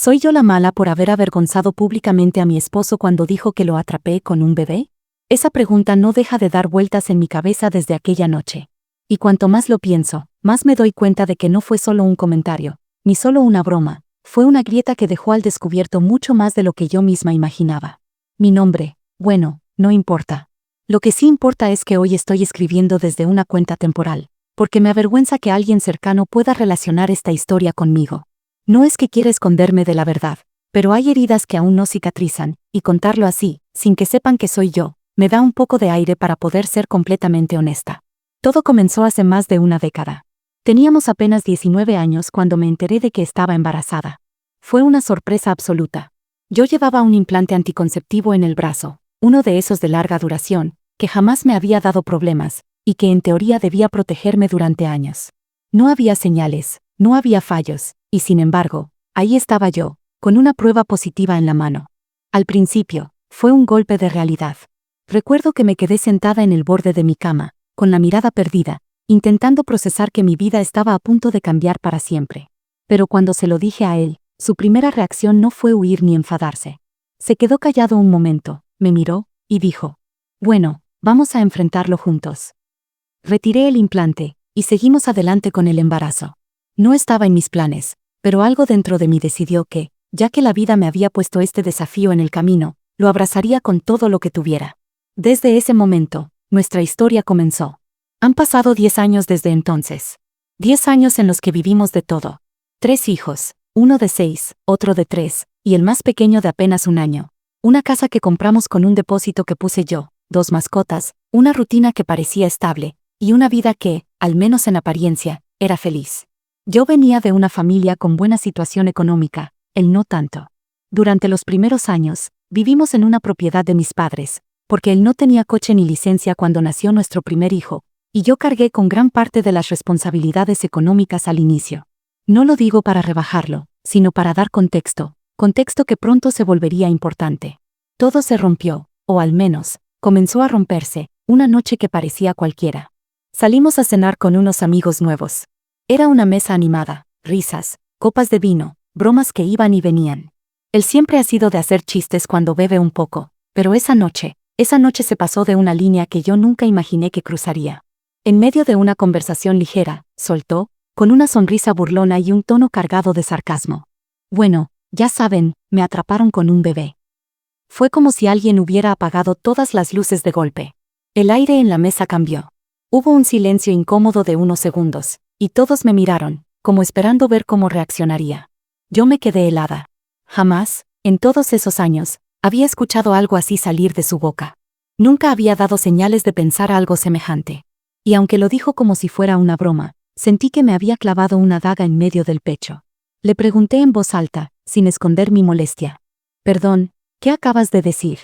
¿Soy yo la mala por haber avergonzado públicamente a mi esposo cuando dijo que lo atrapé con un bebé? Esa pregunta no deja de dar vueltas en mi cabeza desde aquella noche. Y cuanto más lo pienso, más me doy cuenta de que no fue solo un comentario, ni solo una broma, fue una grieta que dejó al descubierto mucho más de lo que yo misma imaginaba. Mi nombre, bueno, no importa. Lo que sí importa es que hoy estoy escribiendo desde una cuenta temporal, porque me avergüenza que alguien cercano pueda relacionar esta historia conmigo. No es que quiera esconderme de la verdad, pero hay heridas que aún no cicatrizan, y contarlo así, sin que sepan que soy yo, me da un poco de aire para poder ser completamente honesta. Todo comenzó hace más de una década. Teníamos apenas 19 años cuando me enteré de que estaba embarazada. Fue una sorpresa absoluta. Yo llevaba un implante anticonceptivo en el brazo, uno de esos de larga duración, que jamás me había dado problemas, y que en teoría debía protegerme durante años. No había señales, no había fallos, y sin embargo, ahí estaba yo, con una prueba positiva en la mano. Al principio, fue un golpe de realidad. Recuerdo que me quedé sentada en el borde de mi cama, con la mirada perdida, intentando procesar que mi vida estaba a punto de cambiar para siempre. Pero cuando se lo dije a él, su primera reacción no fue huir ni enfadarse. Se quedó callado un momento, me miró, y dijo: «Bueno, vamos a enfrentarlo juntos». Retiré el implante, y seguimos adelante con el embarazo. No estaba en mis planes, pero algo dentro de mí decidió que, ya que la vida me había puesto este desafío en el camino, lo abrazaría con todo lo que tuviera. Desde ese momento, nuestra historia comenzó. Han pasado 10 años desde entonces. 10 años en los que vivimos de todo. 3 hijos, uno de 6, otro de 3, y el más pequeño de apenas 1 año. Una casa que compramos con un depósito que puse yo, 2 mascotas, una rutina que parecía estable, y una vida que, al menos en apariencia, era feliz. Yo venía de una familia con buena situación económica, él no tanto. Durante los primeros años, vivimos en una propiedad de mis padres, porque él no tenía coche ni licencia cuando nació nuestro primer hijo, y yo cargué con gran parte de las responsabilidades económicas al inicio. No lo digo para rebajarlo, sino para dar contexto que pronto se volvería importante. Todo se rompió, o al menos, comenzó a romperse, una noche que parecía cualquiera. Salimos a cenar con unos amigos nuevos. Era una mesa animada, risas, copas de vino, bromas que iban y venían. Él siempre ha sido de hacer chistes cuando bebe un poco, pero esa noche se pasó de una línea que yo nunca imaginé que cruzaría. En medio de una conversación ligera, soltó, con una sonrisa burlona y un tono cargado de sarcasmo: «Bueno, ya saben, me atraparon con un bebé». Fue como si alguien hubiera apagado todas las luces de golpe. El aire en la mesa cambió. Hubo un silencio incómodo de unos segundos, y todos me miraron, como esperando ver cómo reaccionaría. Yo me quedé helada. Jamás, en todos esos años, había escuchado algo así salir de su boca. Nunca había dado señales de pensar algo semejante. Y aunque lo dijo como si fuera una broma, sentí que me había clavado una daga en medio del pecho. Le pregunté en voz alta, sin esconder mi molestia: «Perdón, ¿qué acabas de decir?».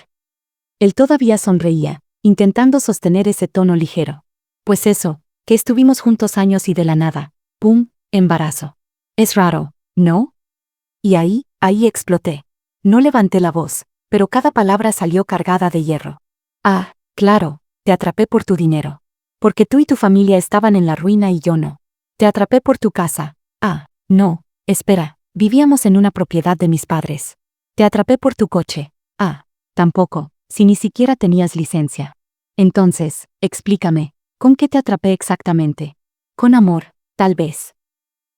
Él todavía sonreía, intentando sostener ese tono ligero. «Pues eso, que estuvimos juntos años y de la nada, ¡pum!, embarazo. Es raro, ¿no?». Y ahí exploté. No levanté la voz, pero cada palabra salió cargada de hierro. «Ah, claro, te atrapé por tu dinero. Porque tú y tu familia estaban en la ruina y yo no. Te atrapé por tu casa. Ah, no, espera, vivíamos en una propiedad de mis padres. Te atrapé por tu coche. Ah, tampoco, si ni siquiera tenías licencia. Entonces, explícame, ¿con qué te atrapé exactamente? Con amor, tal vez».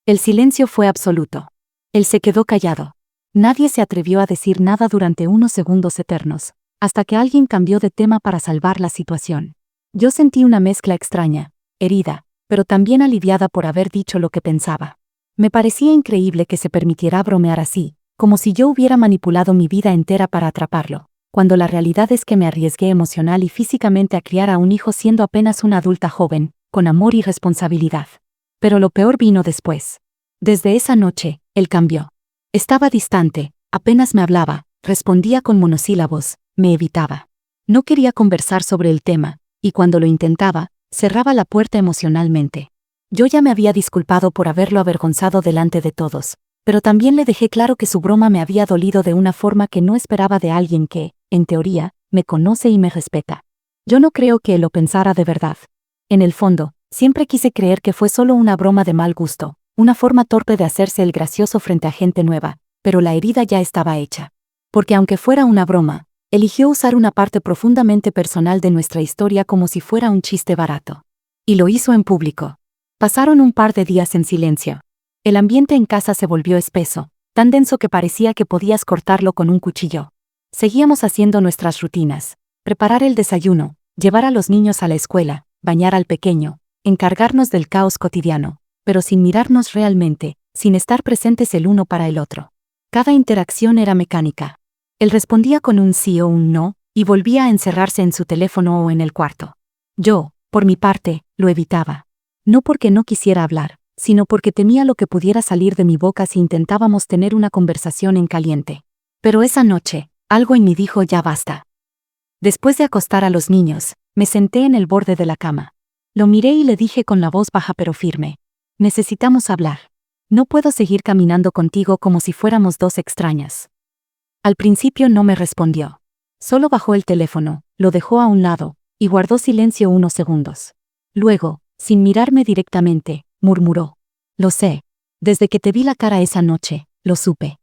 El silencio fue absoluto. Él se quedó callado. Nadie se atrevió a decir nada durante unos segundos eternos, hasta que alguien cambió de tema para salvar la situación. Yo sentí una mezcla extraña, herida, pero también aliviada por haber dicho lo que pensaba. Me parecía increíble que se permitiera bromear así, como si yo hubiera manipulado mi vida entera para atraparlo, cuando la realidad es que me arriesgué emocional y físicamente a criar a un hijo siendo apenas una adulta joven, con amor y responsabilidad. Pero lo peor vino después. Desde esa noche, él cambió. Estaba distante, apenas me hablaba, respondía con monosílabos, me evitaba. No quería conversar sobre el tema, y cuando lo intentaba, cerraba la puerta emocionalmente. Yo ya me había disculpado por haberlo avergonzado delante de todos, pero también le dejé claro que su broma me había dolido de una forma que no esperaba de alguien que, en teoría, me conoce y me respeta. Yo no creo que él lo pensara de verdad. En el fondo, siempre quise creer que fue solo una broma de mal gusto, una forma torpe de hacerse el gracioso frente a gente nueva, pero la herida ya estaba hecha. Porque aunque fuera una broma, eligió usar una parte profundamente personal de nuestra historia como si fuera un chiste barato. Y lo hizo en público. Pasaron un par de días en silencio. El ambiente en casa se volvió espeso, tan denso que parecía que podías cortarlo con un cuchillo. Seguíamos haciendo nuestras rutinas: preparar el desayuno, llevar a los niños a la escuela, bañar al pequeño, encargarnos del caos cotidiano, pero sin mirarnos realmente, sin estar presentes el uno para el otro. Cada interacción era mecánica. Él respondía con un sí o un no, y volvía a encerrarse en su teléfono o en el cuarto. Yo, por mi parte, lo evitaba. No porque no quisiera hablar, sino porque temía lo que pudiera salir de mi boca si intentábamos tener una conversación en caliente. Pero esa noche, algo en mí dijo: ya basta. Después de acostar a los niños, me senté en el borde de la cama. Lo miré y le dije con la voz baja pero firme: necesitamos hablar. No puedo seguir caminando contigo como si fuéramos dos extrañas. Al principio no me respondió. Solo bajó el teléfono, lo dejó a un lado, y guardó silencio unos segundos. Luego, sin mirarme directamente, murmuró: lo sé. Desde que te vi la cara esa noche, lo supe.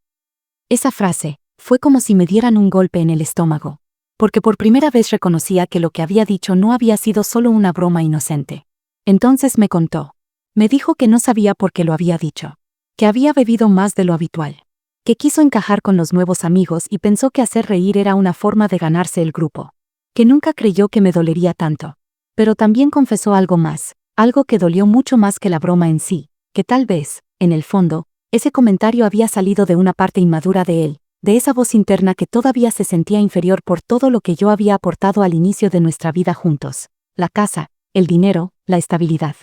Esa frase fue como si me dieran un golpe en el estómago, porque por primera vez reconocía que lo que había dicho no había sido solo una broma inocente. Entonces me contó. Me dijo que no sabía por qué lo había dicho, que había bebido más de lo habitual, que quiso encajar con los nuevos amigos y pensó que hacer reír era una forma de ganarse el grupo, que nunca creyó que me dolería tanto. Pero también confesó algo más, algo que dolió mucho más que la broma en sí, que tal vez, en el fondo, ese comentario había salido de una parte inmadura de él, de esa voz interna que todavía se sentía inferior por todo lo que yo había aportado al inicio de nuestra vida juntos: la casa, el dinero, la estabilidad.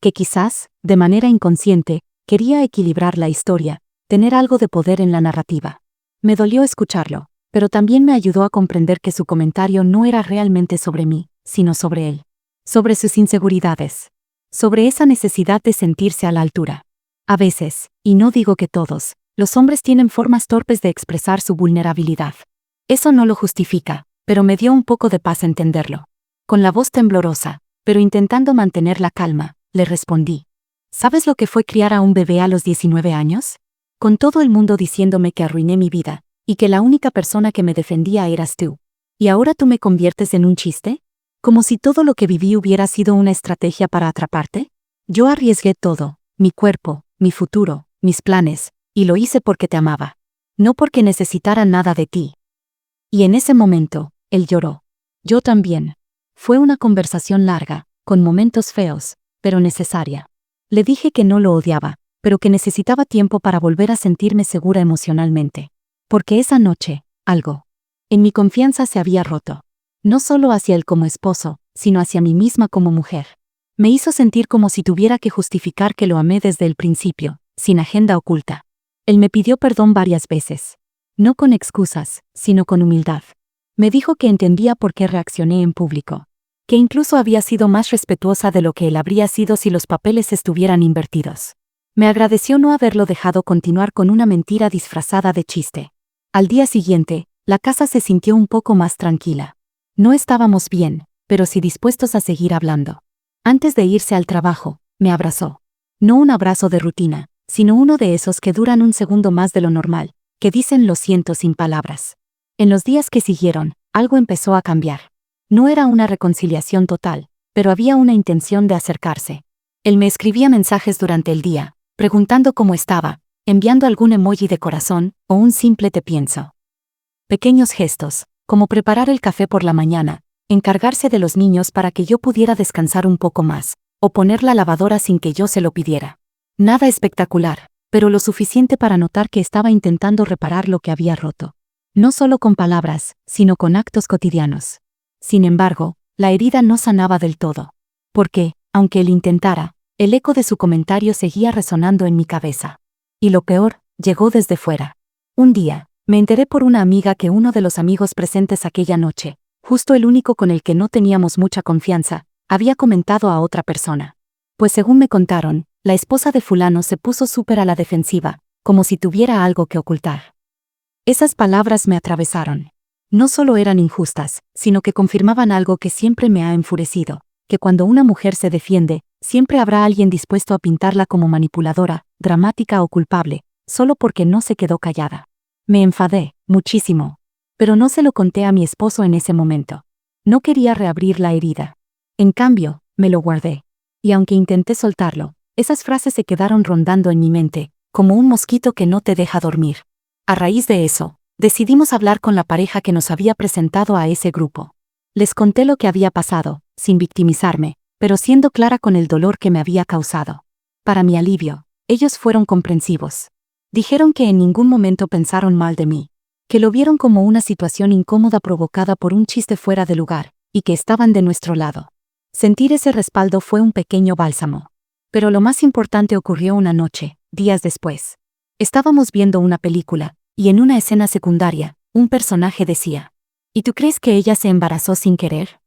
Que quizás, de manera inconsciente, quería equilibrar la historia, tener algo de poder en la narrativa. Me dolió escucharlo, pero también me ayudó a comprender que su comentario no era realmente sobre mí, sino sobre él. Sobre sus inseguridades. Sobre esa necesidad de sentirse a la altura. A veces, y no digo que todos, los hombres tienen formas torpes de expresar su vulnerabilidad. Eso no lo justifica, pero me dio un poco de paz entenderlo. Con la voz temblorosa, pero intentando mantener la calma, le respondí: ¿sabes lo que fue criar a un bebé a los 19 años? Con todo el mundo diciéndome que arruiné mi vida, y que la única persona que me defendía eras tú. ¿Y ahora tú me conviertes en un chiste? ¿Como si todo lo que viví hubiera sido una estrategia para atraparte? Yo arriesgué todo, mi cuerpo, mi futuro, mis planes, y lo hice porque te amaba. No porque necesitara nada de ti. Y en ese momento, él lloró. Yo también. Fue una conversación larga, con momentos feos, pero necesaria. Le dije que no lo odiaba, pero que necesitaba tiempo para volver a sentirme segura emocionalmente. Porque esa noche, algo en mi confianza se había roto. No solo hacia él como esposo, sino hacia mí misma como mujer. Me hizo sentir como si tuviera que justificar que lo amé desde el principio, sin agenda oculta. Él me pidió perdón varias veces. No con excusas, sino con humildad. Me dijo que entendía por qué reaccioné en público. Que incluso había sido más respetuosa de lo que él habría sido si los papeles estuvieran invertidos. Me agradeció no haberlo dejado continuar con una mentira disfrazada de chiste. Al día siguiente, la casa se sintió un poco más tranquila. No estábamos bien, pero sí dispuestos a seguir hablando. Antes de irse al trabajo, me abrazó. No un abrazo de rutina, sino uno de esos que duran un segundo más de lo normal, que dicen lo siento sin palabras. En los días que siguieron, algo empezó a cambiar. No era una reconciliación total, pero había una intención de acercarse. Él me escribía mensajes durante el día, preguntando cómo estaba, enviando algún emoji de corazón, o un simple te pienso. Pequeños gestos, como preparar el café por la mañana, encargarse de los niños para que yo pudiera descansar un poco más, o poner la lavadora sin que yo se lo pidiera. Nada espectacular, pero lo suficiente para notar que estaba intentando reparar lo que había roto. No solo con palabras, sino con actos cotidianos. Sin embargo, la herida no sanaba del todo. Porque, aunque él intentara, el eco de su comentario seguía resonando en mi cabeza. Y lo peor, llegó desde fuera. Un día, me enteré por una amiga que uno de los amigos presentes aquella noche, justo el único con el que no teníamos mucha confianza, había comentado a otra persona. Pues según me contaron, la esposa de fulano se puso súper a la defensiva, como si tuviera algo que ocultar. Esas palabras me atravesaron. No solo eran injustas, sino que confirmaban algo que siempre me ha enfurecido, que cuando una mujer se defiende, siempre habrá alguien dispuesto a pintarla como manipuladora, dramática o culpable, solo porque no se quedó callada. Me enfadé, muchísimo. Pero no se lo conté a mi esposo en ese momento. No quería reabrir la herida. En cambio, me lo guardé. Y aunque intenté soltarlo, esas frases se quedaron rondando en mi mente, como un mosquito que no te deja dormir. A raíz de eso, decidimos hablar con la pareja que nos había presentado a ese grupo. Les conté lo que había pasado, sin victimizarme, pero siendo clara con el dolor que me había causado. Para mi alivio, ellos fueron comprensivos. Dijeron que en ningún momento pensaron mal de mí, que lo vieron como una situación incómoda provocada por un chiste fuera de lugar, y que estaban de nuestro lado. Sentir ese respaldo fue un pequeño bálsamo. Pero lo más importante ocurrió una noche, días después. Estábamos viendo una película, y en una escena secundaria, un personaje decía: ¿Y tú crees que ella se embarazó sin querer?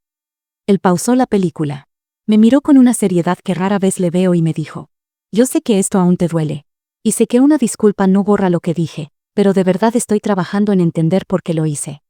Él pausó la película. Me miró con una seriedad que rara vez le veo y me dijo: yo sé que esto aún te duele. Y sé que una disculpa no borra lo que dije, pero de verdad estoy trabajando en entender por qué lo hice.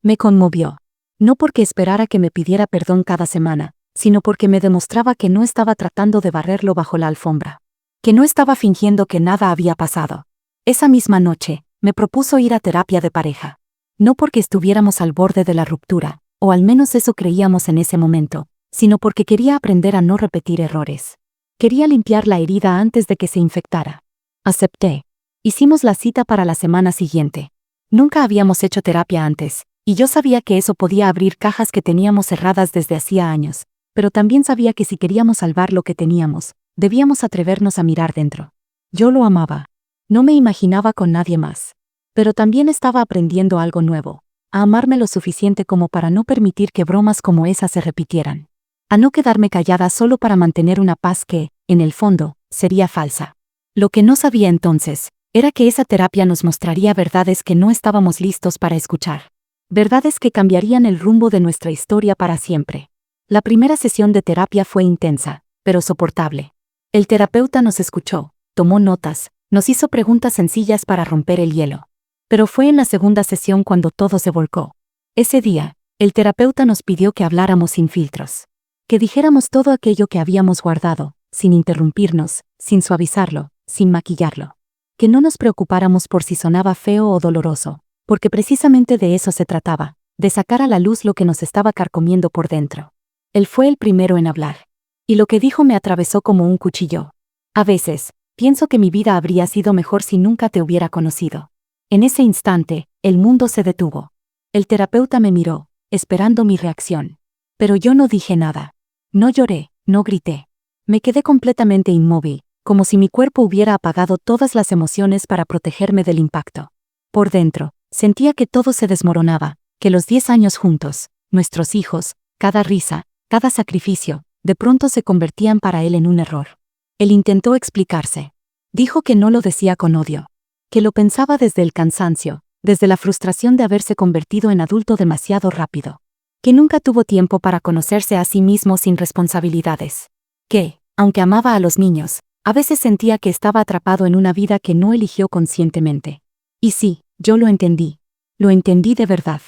Me conmovió. No porque esperara que me pidiera perdón cada semana, sino porque me demostraba que no estaba tratando de barrerlo bajo la alfombra. Que no estaba fingiendo que nada había pasado. Esa misma noche, me propuso ir a terapia de pareja. No porque estuviéramos al borde de la ruptura, o al menos eso creíamos en ese momento, sino porque quería aprender a no repetir errores. Quería limpiar la herida antes de que se infectara. Acepté. Hicimos la cita para la semana siguiente. Nunca habíamos hecho terapia antes, y yo sabía que eso podía abrir cajas que teníamos cerradas desde hacía años, pero también sabía que si queríamos salvar lo que teníamos, debíamos atrevernos a mirar dentro. Yo lo amaba. No me imaginaba con nadie más. Pero también estaba aprendiendo algo nuevo, a amarme lo suficiente como para no permitir que bromas como esas se repitieran. A no quedarme callada solo para mantener una paz que, en el fondo, sería falsa. Lo que no sabía entonces, era que esa terapia nos mostraría verdades que no estábamos listos para escuchar. Verdades que cambiarían el rumbo de nuestra historia para siempre. La primera sesión de terapia fue intensa, pero soportable. El terapeuta nos escuchó, tomó notas, nos hizo preguntas sencillas para romper el hielo. Pero fue en la segunda sesión cuando todo se volcó. Ese día, el terapeuta nos pidió que habláramos sin filtros. Que dijéramos todo aquello que habíamos guardado, sin interrumpirnos, sin suavizarlo, sin maquillarlo. Que no nos preocupáramos por si sonaba feo o doloroso, porque precisamente de eso se trataba, de sacar a la luz lo que nos estaba carcomiendo por dentro. Él fue el primero en hablar. Y lo que dijo me atravesó como un cuchillo. A veces, pienso que mi vida habría sido mejor si nunca te hubiera conocido. En ese instante, el mundo se detuvo. El terapeuta me miró, esperando mi reacción. Pero yo no dije nada. No lloré, no grité. Me quedé completamente inmóvil, como si mi cuerpo hubiera apagado todas las emociones para protegerme del impacto. Por dentro, sentía que todo se desmoronaba, que los 10 años juntos, nuestros hijos, cada risa, cada sacrificio, de pronto se convertían para él en un error. Él intentó explicarse. Dijo que no lo decía con odio. Que lo pensaba desde el cansancio, desde la frustración de haberse convertido en adulto demasiado rápido. Que nunca tuvo tiempo para conocerse a sí mismo sin responsabilidades. Que, aunque amaba a los niños, a veces sentía que estaba atrapado en una vida que no eligió conscientemente. Y sí, yo lo entendí. Lo entendí de verdad.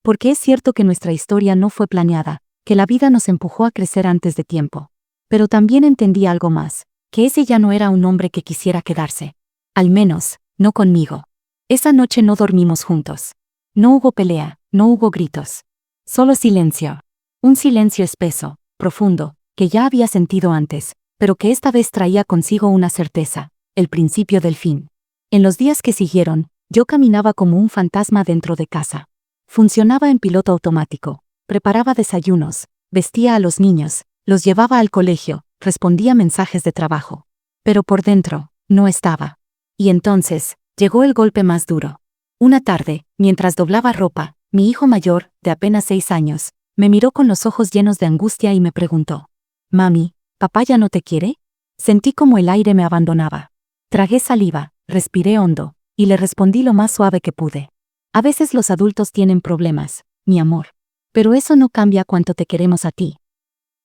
Porque es cierto que nuestra historia no fue planeada, que la vida nos empujó a crecer antes de tiempo. Pero también entendí algo más, que ese ya no era un hombre que quisiera quedarse. Al menos, no conmigo. Esa noche no dormimos juntos. No hubo pelea, no hubo gritos. Solo silencio. Un silencio espeso, profundo, que ya había sentido antes, pero que esta vez traía consigo una certeza, el principio del fin. En los días que siguieron, yo caminaba como un fantasma dentro de casa. Funcionaba en piloto automático, preparaba desayunos, vestía a los niños, los llevaba al colegio, respondía mensajes de trabajo. Pero por dentro, no estaba. Y entonces, llegó el golpe más duro. Una tarde, mientras doblaba ropa, mi hijo mayor, de apenas 6 años, me miró con los ojos llenos de angustia y me preguntó: «Mami, ¿papá ya no te quiere?». Sentí como el aire me abandonaba. Tragué saliva, respiré hondo, y le respondí lo más suave que pude. A veces los adultos tienen problemas, mi amor. Pero eso no cambia cuánto te queremos a ti.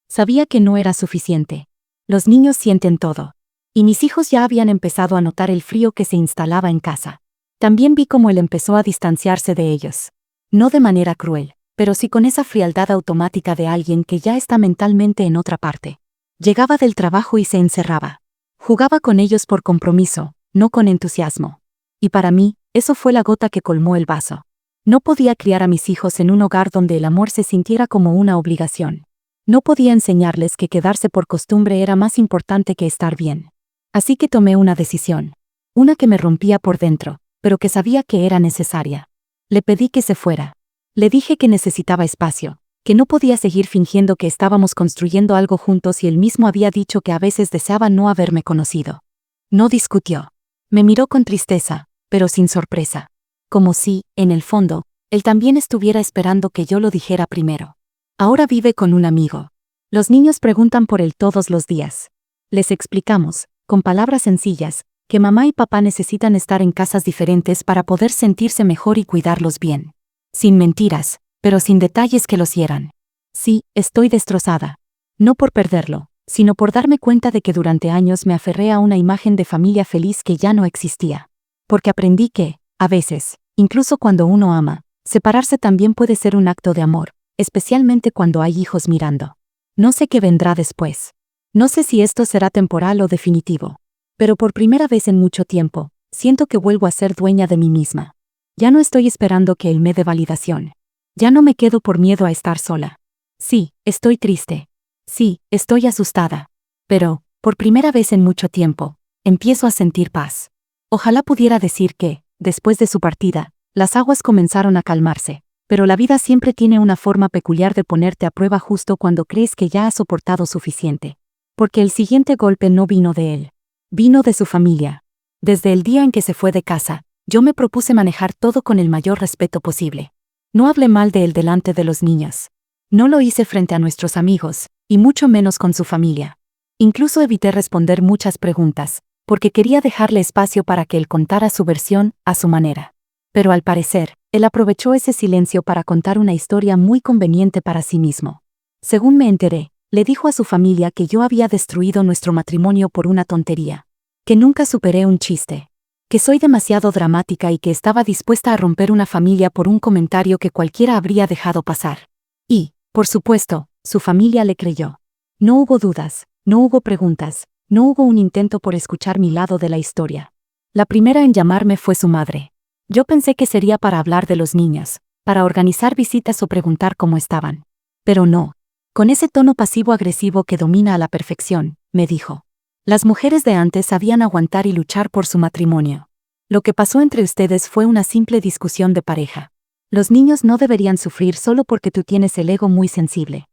Sabía que no era suficiente. Los niños sienten todo. Y mis hijos ya habían empezado a notar el frío que se instalaba en casa. También vi cómo él empezó a distanciarse de ellos. No de manera cruel, pero sí con esa frialdad automática de alguien que ya está mentalmente en otra parte. Llegaba del trabajo y se encerraba. Jugaba con ellos por compromiso, no con entusiasmo. Y para mí, eso fue la gota que colmó el vaso. No podía criar a mis hijos en un hogar donde el amor se sintiera como una obligación. No podía enseñarles que quedarse por costumbre era más importante que estar bien. Así que tomé una decisión. Una que me rompía por dentro, pero que sabía que era necesaria. Le pedí que se fuera. Le dije que necesitaba espacio, que no podía seguir fingiendo que estábamos construyendo algo juntos y él mismo había dicho que a veces deseaba no haberme conocido. No discutió. Me miró con tristeza, pero sin sorpresa. Como si, en el fondo, él también estuviera esperando que yo lo dijera primero. Ahora vive con un amigo. Los niños preguntan por él todos los días. Les explicamos, con palabras sencillas, que mamá y papá necesitan estar en casas diferentes para poder sentirse mejor y cuidarlos bien. Sin mentiras, pero sin detalles que los hieran. Sí, estoy destrozada. No por perderlo, sino por darme cuenta de que durante años me aferré a una imagen de familia feliz que ya no existía. Porque aprendí que, a veces, incluso cuando uno ama, separarse también puede ser un acto de amor, especialmente cuando hay hijos mirando. No sé qué vendrá después. No sé si esto será temporal o definitivo. Pero por primera vez en mucho tiempo, siento que vuelvo a ser dueña de mí misma. Ya no estoy esperando que él me dé validación. Ya no me quedo por miedo a estar sola. Sí, estoy triste. Sí, estoy asustada. Pero, por primera vez en mucho tiempo, empiezo a sentir paz. Ojalá pudiera decir que, después de su partida, las aguas comenzaron a calmarse, pero la vida siempre tiene una forma peculiar de ponerte a prueba justo cuando crees que ya has soportado suficiente. Porque el siguiente golpe no vino de él. Vino de su familia. Desde el día en que se fue de casa, yo me propuse manejar todo con el mayor respeto posible. No hablé mal de él delante de los niños. No lo hice frente a nuestros amigos, y mucho menos con su familia. Incluso evité responder muchas preguntas, porque quería dejarle espacio para que él contara su versión, a su manera. Pero al parecer, él aprovechó ese silencio para contar una historia muy conveniente para sí mismo. Según me enteré, le dijo a su familia que yo había destruido nuestro matrimonio por una tontería. Que nunca superé un chiste. Que soy demasiado dramática y que estaba dispuesta a romper una familia por un comentario que cualquiera habría dejado pasar. Y, por supuesto, su familia le creyó. No hubo dudas, no hubo preguntas, no hubo un intento por escuchar mi lado de la historia. La primera en llamarme fue su madre. Yo pensé que sería para hablar de los niños, para organizar visitas o preguntar cómo estaban. Pero no. Con ese tono pasivo-agresivo que domina a la perfección, me dijo. Las mujeres de antes sabían aguantar y luchar por su matrimonio. Lo que pasó entre ustedes fue una simple discusión de pareja. Los niños no deberían sufrir solo porque tú tienes el ego muy sensible.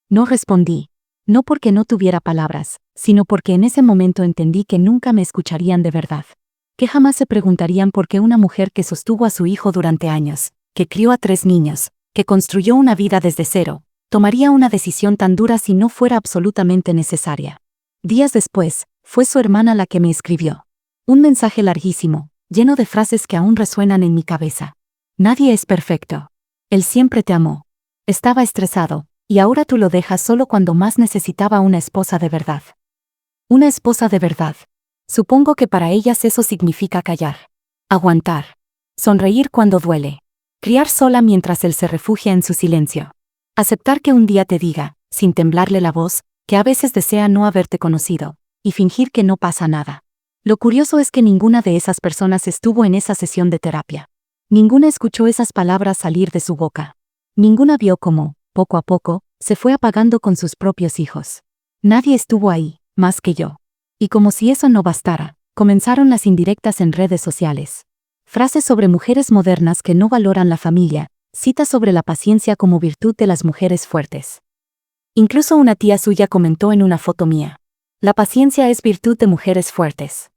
No respondí. No porque no tuviera palabras, sino porque en ese momento entendí que nunca me escucharían de verdad. Que jamás se preguntarían por qué una mujer que sostuvo a su hijo durante años, que crió a 3 niños, que construyó una vida desde cero, tomaría una decisión tan dura si no fuera absolutamente necesaria. Días después, fue su hermana la que me escribió. Un mensaje larguísimo, lleno de frases que aún resuenan en mi cabeza. Nadie es perfecto. Él siempre te amó. Estaba estresado, y ahora tú lo dejas solo cuando más necesitaba una esposa de verdad. Una esposa de verdad. Supongo que para ellas eso significa callar. Aguantar. Sonreír cuando duele. Criar sola mientras él se refugia en su silencio. Aceptar que un día te diga, sin temblarle la voz, que a veces desea no haberte conocido, y fingir que no pasa nada. Lo curioso es que ninguna de esas personas estuvo en esa sesión de terapia. Ninguna escuchó esas palabras salir de su boca. Ninguna vio cómo, poco a poco, se fue apagando con sus propios hijos. Nadie estuvo ahí, más que yo. Y como si eso no bastara, comenzaron las indirectas en redes sociales. Frases sobre mujeres modernas que no valoran la familia, citas sobre la paciencia como virtud de las mujeres fuertes. Incluso una tía suya comentó en una foto mía. La paciencia es virtud de mujeres fuertes.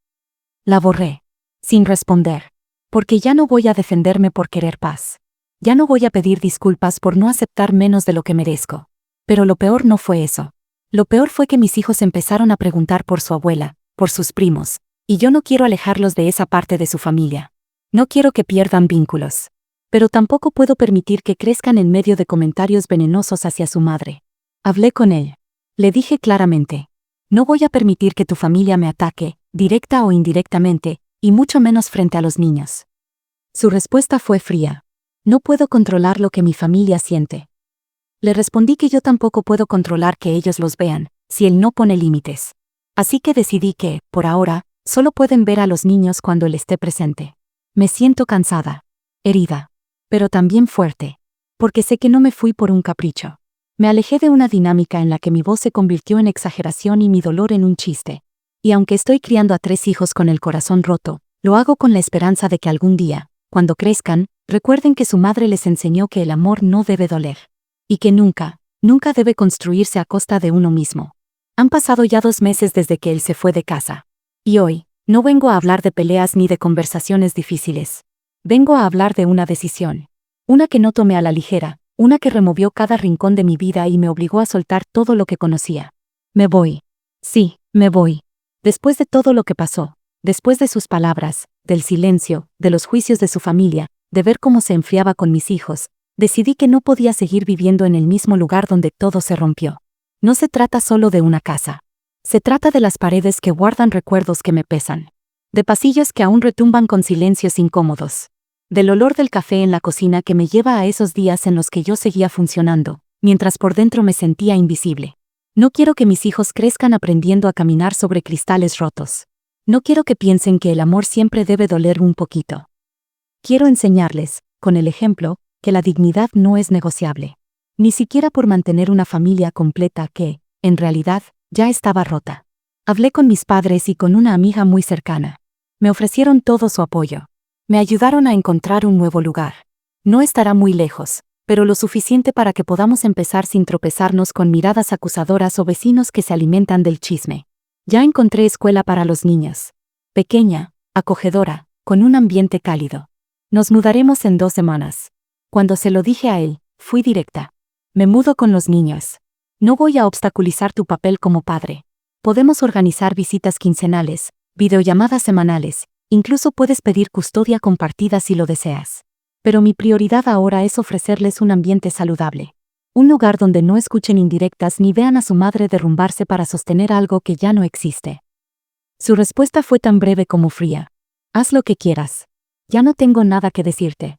La borré. Sin responder. Porque ya no voy a defenderme por querer paz. Ya no voy a pedir disculpas por no aceptar menos de lo que merezco. Pero lo peor no fue eso. Lo peor fue que mis hijos empezaron a preguntar por su abuela, por sus primos, y yo no quiero alejarlos de esa parte de su familia. No quiero que pierdan vínculos. Pero tampoco puedo permitir que crezcan en medio de comentarios venenosos hacia su madre. Hablé con él. Le dije claramente. No voy a permitir que tu familia me ataque, directa o indirectamente, y mucho menos frente a los niños. Su respuesta fue fría. No puedo controlar lo que mi familia siente. Le respondí que yo tampoco puedo controlar que ellos los vean, si él no pone límites. Así que decidí que, por ahora, Solo pueden ver a los niños cuando él esté presente. Me siento cansada, herida, pero también fuerte, porque sé que no me fui por un capricho. Me alejé de una dinámica en la que mi voz se convirtió en exageración y mi dolor en un chiste. Y aunque estoy criando a 3 hijos con el corazón roto, lo hago con la esperanza de que algún día, cuando crezcan, recuerden que su madre les enseñó que el amor no debe doler. Y que nunca, nunca debe construirse a costa de uno mismo. Han pasado ya 2 meses desde que él se fue de casa. Y hoy, no vengo a hablar de peleas ni de conversaciones difíciles. Vengo a hablar de una decisión. Una que no tomé a la ligera, una que removió cada rincón de mi vida y me obligó a soltar todo lo que conocía. Me voy. Sí, me voy. Después de todo lo que pasó, después de sus palabras, del silencio, de los juicios de su familia, de ver cómo se enfriaba con mis hijos, decidí que no podía seguir viviendo en el mismo lugar donde todo se rompió. No se trata solo de una casa. Se trata de las paredes que guardan recuerdos que me pesan. De pasillos que aún retumban con silencios incómodos. Del olor del café en la cocina que me lleva a esos días en los que yo seguía funcionando, mientras por dentro me sentía invisible. No quiero que mis hijos crezcan aprendiendo a caminar sobre cristales rotos. No quiero que piensen que el amor siempre debe doler un poquito. Quiero enseñarles, con el ejemplo, que la dignidad no es negociable. Ni siquiera por mantener una familia completa que, en realidad, ya estaba rota. Hablé con mis padres y con una amiga muy cercana. Me ofrecieron todo su apoyo. Me ayudaron a encontrar un nuevo lugar. No estará muy lejos, pero lo suficiente para que podamos empezar sin tropezarnos con miradas acusadoras o vecinos que se alimentan del chisme. Ya encontré escuela para los niños. Pequeña, acogedora, con un ambiente cálido. Nos mudaremos en 2 semanas. Cuando se lo dije a él, fui directa. Me mudo con los niños. No voy a obstaculizar tu papel como padre. Podemos organizar visitas quincenales, videollamadas semanales, incluso puedes pedir custodia compartida si lo deseas. Pero mi prioridad ahora es ofrecerles un ambiente saludable. Un lugar donde no escuchen indirectas ni vean a su madre derrumbarse para sostener algo que ya no existe. Su respuesta fue tan breve como fría. Haz lo que quieras. Ya no tengo nada que decirte.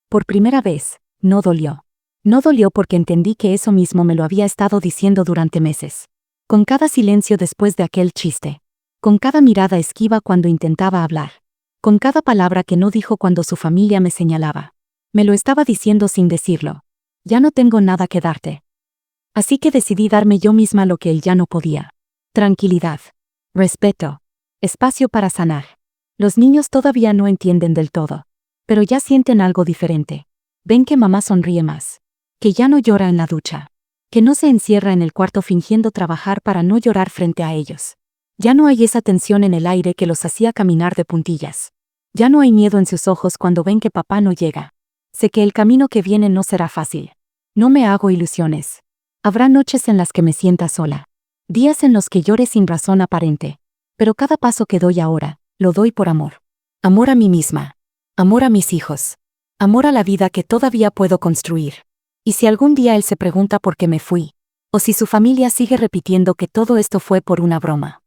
Por primera vez, no dolió. No dolió porque entendí que eso mismo me lo había estado diciendo durante meses. Con cada silencio después de aquel chiste. Con cada mirada esquiva cuando intentaba hablar. Con cada palabra que no dijo cuando su familia me señalaba. Me lo estaba diciendo sin decirlo. Ya no tengo nada que darte. Así que decidí darme yo misma lo que él ya no podía. Tranquilidad. Respeto. Espacio para sanar. Los niños todavía no entienden del todo. Pero ya sienten algo diferente. Ven que mamá sonríe más. Que ya no llora en la ducha. Que no se encierra en el cuarto fingiendo trabajar para no llorar frente a ellos. Ya no hay esa tensión en el aire que los hacía caminar de puntillas. Ya no hay miedo en sus ojos cuando ven que papá no llega. Sé que el camino que viene no será fácil. No me hago ilusiones. Habrá noches en las que me sienta sola. Días en los que llore sin razón aparente. Pero cada paso que doy ahora, lo doy por amor. Amor a mí misma. Amor a mis hijos. Amor a la vida que todavía puedo construir. Y si algún día él se pregunta por qué me fui, o si su familia sigue repitiendo que todo esto fue por una broma,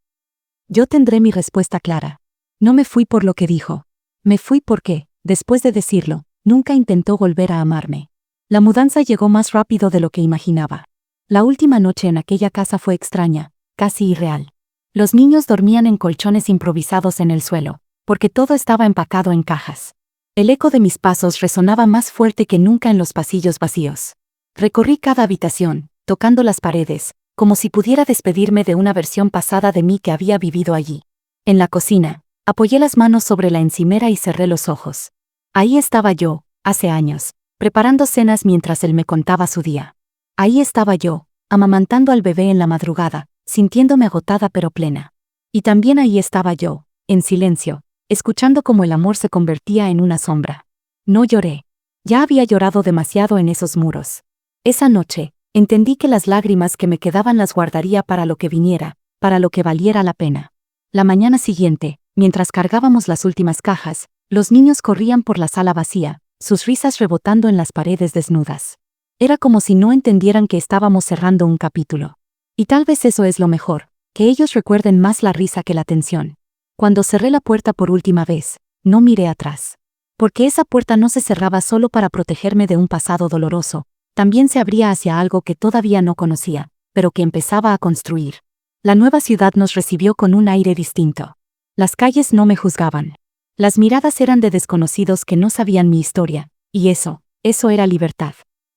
yo tendré mi respuesta clara. No me fui por lo que dijo. Me fui porque, después de decirlo, nunca intentó volver a amarme. La mudanza llegó más rápido de lo que imaginaba. La última noche en aquella casa fue extraña, casi irreal. Los niños dormían en colchones improvisados en el suelo, porque todo estaba empacado en cajas. El eco de mis pasos resonaba más fuerte que nunca en los pasillos vacíos. Recorrí cada habitación, tocando las paredes, como si pudiera despedirme de una versión pasada de mí que había vivido allí. En la cocina, apoyé las manos sobre la encimera y cerré los ojos. Ahí estaba yo, hace años, preparando cenas mientras él me contaba su día. Ahí estaba yo, amamantando al bebé en la madrugada, sintiéndome agotada pero plena. Y también ahí estaba yo, en silencio, escuchando cómo el amor se convertía en una sombra. No lloré. Ya había llorado demasiado en esos muros. Esa noche, entendí que las lágrimas que me quedaban las guardaría para lo que viniera, para lo que valiera la pena. La mañana siguiente, mientras cargábamos las últimas cajas, los niños corrían por la sala vacía, sus risas rebotando en las paredes desnudas. Era como si no entendieran que estábamos cerrando un capítulo. Y tal vez eso es lo mejor, que ellos recuerden más la risa que la tensión. Cuando cerré la puerta por última vez, no miré atrás. Porque esa puerta no se cerraba solo para protegerme de un pasado doloroso, también se abría hacia algo que todavía no conocía, pero que empezaba a construir. La nueva ciudad nos recibió con un aire distinto. Las calles no me juzgaban. Las miradas eran de desconocidos que no sabían mi historia, y eso era libertad.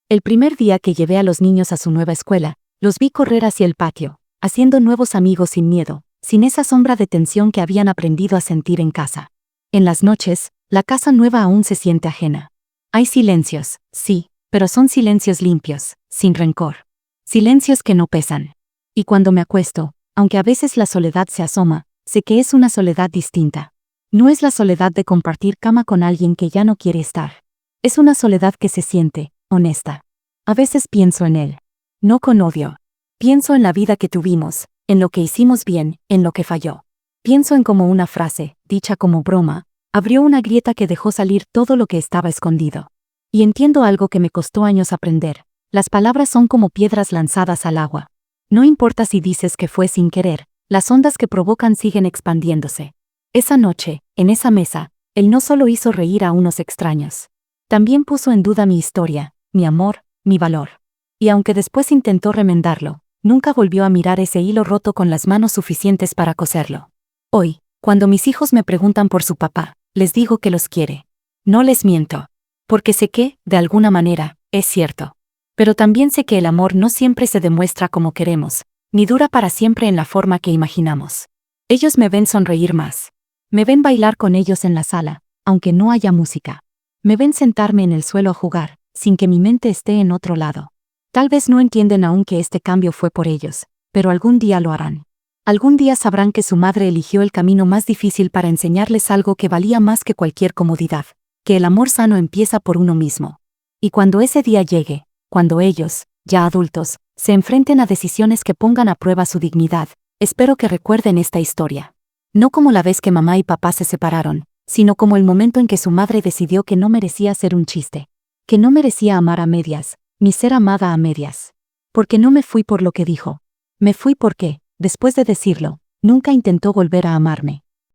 El primer día que llevé a los niños a su nueva escuela, los vi correr hacia el patio, haciendo nuevos amigos sin miedo, sin esa sombra de tensión que habían aprendido a sentir en casa. En las noches, la casa nueva aún se siente ajena. Hay silencios, sí, pero son silencios limpios, sin rencor. Silencios que no pesan. Y cuando me acuesto, aunque a veces la soledad se asoma, sé que es una soledad distinta. No es la soledad de compartir cama con alguien que ya no quiere estar. Es una soledad que se siente, honesta. A veces pienso en él. No con odio. Pienso en la vida que tuvimos, en lo que hicimos bien, en lo que falló. Pienso en cómo una frase, dicha como broma, abrió una grieta que dejó salir todo lo que estaba escondido. Y entiendo algo que me costó años aprender. Las palabras son como piedras lanzadas al agua. No importa si dices que fue sin querer, las ondas que provocan siguen expandiéndose. Esa noche, en esa mesa, él no solo hizo reír a unos extraños. También puso en duda mi historia, mi amor, mi valor. Y aunque después intentó remendarlo, nunca volvió a mirar ese hilo roto con las manos suficientes para coserlo. Hoy, cuando mis hijos me preguntan por su papá, les digo que los quiere. No les miento. Porque sé que, de alguna manera, es cierto. Pero también sé que el amor no siempre se demuestra como queremos, ni dura para siempre en la forma que imaginamos. Ellos me ven sonreír más. Me ven bailar con ellos en la sala, aunque no haya música. Me ven sentarme en el suelo a jugar, sin que mi mente esté en otro lado. Tal vez no entienden aún que este cambio fue por ellos, pero algún día lo harán. Algún día sabrán que su madre eligió el camino más difícil para enseñarles algo que valía más que cualquier comodidad, que el amor sano empieza por uno mismo. Y cuando ese día llegue, cuando ellos, ya adultos, se enfrenten a decisiones que pongan a prueba su dignidad, espero que recuerden esta historia. No como la vez que mamá y papá se separaron, sino como el momento en que su madre decidió que no merecía ser un chiste, que no merecía amar a medias, ni ser amada a medias. Porque no me fui por lo que dijo. Me fui porque, después de decirlo, nunca intentó volver a amarme.